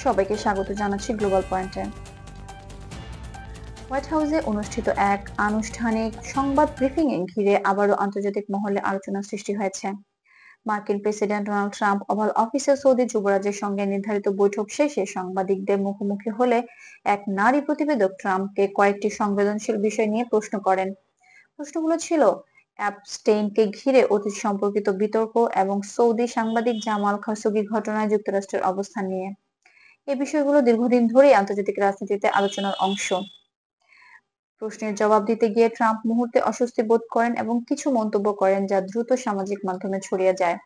সবাইকে স্বাগত জানাচ্ছি গ্লোবাল পয়েন্টে। হোয়াইট হাউসে অনুষ্ঠিত এক আনুষ্ঠানিক সংবাদ ব্রিফিংয়ে ঘিরে আবারও আন্তর্জাতিক মহলে আলোচনা সৃষ্টি হয়েছে। মার্কিন প্রেসিডেন্ট ডোনাল্ড ট্রাম্প ওভাল অফিসে সৌদি যুবরাজের সঙ্গে নির্ধারিত বৈঠক শেষে সাংবাদিকদের মুখোমুখি হলে এক নারী প্রতিবেদক ট্রাম্পকে কয়েকটি সংবেদনশীল বিষয় নিয়ে প্রশ্ন করেন। প্রশ্নগুলো ছিল অ্যাপস্টেইনকে ঘিরে অতীত সম্পর্কিত বিতর্ক এবং সৌদি সাংবাদিক জামাল খাশোগি ঘটনায় যুক্তরাষ্ট্রের অবস্থান নিয়ে। এই বিষয়গুলো দীর্ঘদিন ধরেই আন্তর্জাতিক রাজনীতিতে আলোচনার অংশ। প্রশ্নের জবাব দিতে গিয়ে ট্রাম্প মুহূর্তে অস্বস্তি বোধ করেন এবং কিছু মন্তব্য করেন যা দ্রুত সামাজিক মাধ্যমে ছড়িয়ে যায়।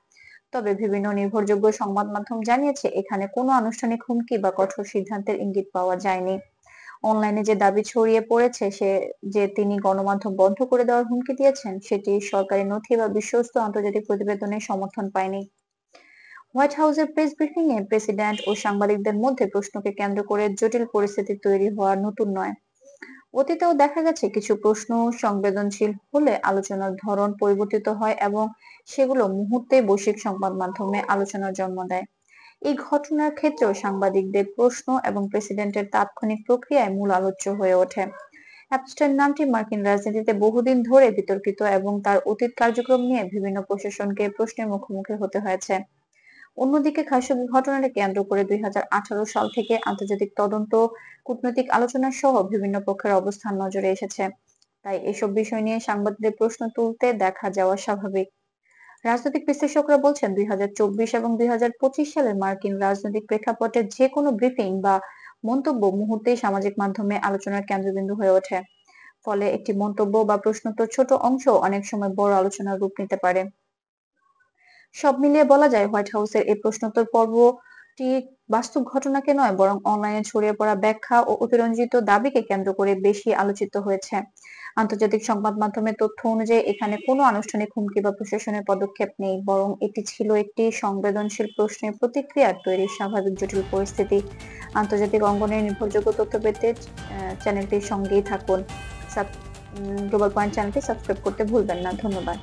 তবে বিভিন্ন নির্ভরযোগ্য সংবাদ মাধ্যম জানিয়েছে এখানে কোনো আনুষ্ঠানিক হুমকি বা কঠোর সিদ্ধান্তের ইঙ্গিত পাওয়া যায়নি। অনলাইনে যে দাবি ছড়িয়ে পড়েছে যে তিনি গণমাধ্যম বন্ধ করে দেওয়ার হুমকি দিয়েছেন, সেটি সরকারি নথি বা বিশ্বস্ত আন্তর্জাতিক প্রতিবেদনের সমর্থন পায়নি। হোয়াইট হাউসের প্রেস ব্রিফিং এ প্রেসিডেন্ট ও সাংবাদিকদের মধ্যে প্রশ্নকে কেন্দ্র করে জটিল পরিস্থিতি তৈরি হওয়া নতুন নয়। অতীতেও দেখা গেছে কিছু প্রশ্ন সংবেদনশীল হলে আলোচনার ধরন পরিবর্তিত হয় এবং সেগুলো মুহূর্তে বৈশ্বিক সংবাদ মাধ্যমে আলোচনার জন্ম দেয়। এই ঘটনার ক্ষেত্রেও সাংবাদিকদের প্রশ্ন এবং প্রেসিডেন্টের তাৎক্ষণিক প্রক্রিয়ায় মূল আলোচ্য হয়ে ওঠে। অ্যাপস্টাইন নামটি মার্কিন রাজনীতিতে বহুদিন ধরে বিতর্কিত এবং তার অতীত কার্যক্রম নিয়ে বিভিন্ন প্রশাসনকে প্রশ্নের মুখোমুখি হতে হয়েছে। অন্যদিকে খাশোগি ঘটনাকে কেন্দ্র করে 2018 সাল থেকে আন্তর্জাতিক তদন্ত, কূটনৈতিক আলোচনা সহ বিভিন্ন পক্ষের অবস্থান নজরে এসেছে। তাই এসব বিষয় নিয়ে সাংবাদিকদের প্রশ্ন তুলতে দেখা যাওয়া স্বাভাবিক। রাজনৈতিক বিশ্লেষকরা বলছেন 2024 এবং 2025 সালের মার্কিন রাজনৈতিক প্রেক্ষাপটে যে কোনো ব্রিফিং বা মন্তব্য মুহূর্তেই সামাজিক মাধ্যমে আলোচনার কেন্দ্রবিন্দু হয়ে ওঠে। ফলে একটি মন্তব্য বা প্রশ্নোত্তর ছোট অংশ অনেক সময় বড় আলোচনার রূপ নিতে পারে। সব মিলিয়ে বলা যায় হোয়াইট হাউসের এই প্রশ্নোত্তর পর্বটি বাস্তব ঘটনাকে নয় বরং অনলাইনে ছড়িয়ে পড়া ব্যাখ্যা ও অতিরঞ্জিত দাবিকে কেন্দ্র করে বেশি আলোচিত হয়েছে। আন্তর্জাতিক সংবাদ মাধ্যমের তথ্য অনুযায়ী এখানে কোনো আনুষ্ঠানিক হুমকি বা প্রশাসনের পদক্ষেপ নেই, বরং এটি ছিল একটি সংবেদনশীল প্রশ্নের প্রতিক্রিয়ার তৈরি স্বাভাবিক জটিল পরিস্থিতি। আন্তর্জাতিক অঙ্গনে নির্ভরযোগ্য তথ্য পেতে চ্যানেলটির সঙ্গেই থাকুন। গ্লোবাল পয়েন্ট চ্যানেলটি সাবস্ক্রাইব করতে ভুলবেন না। ধন্যবাদ।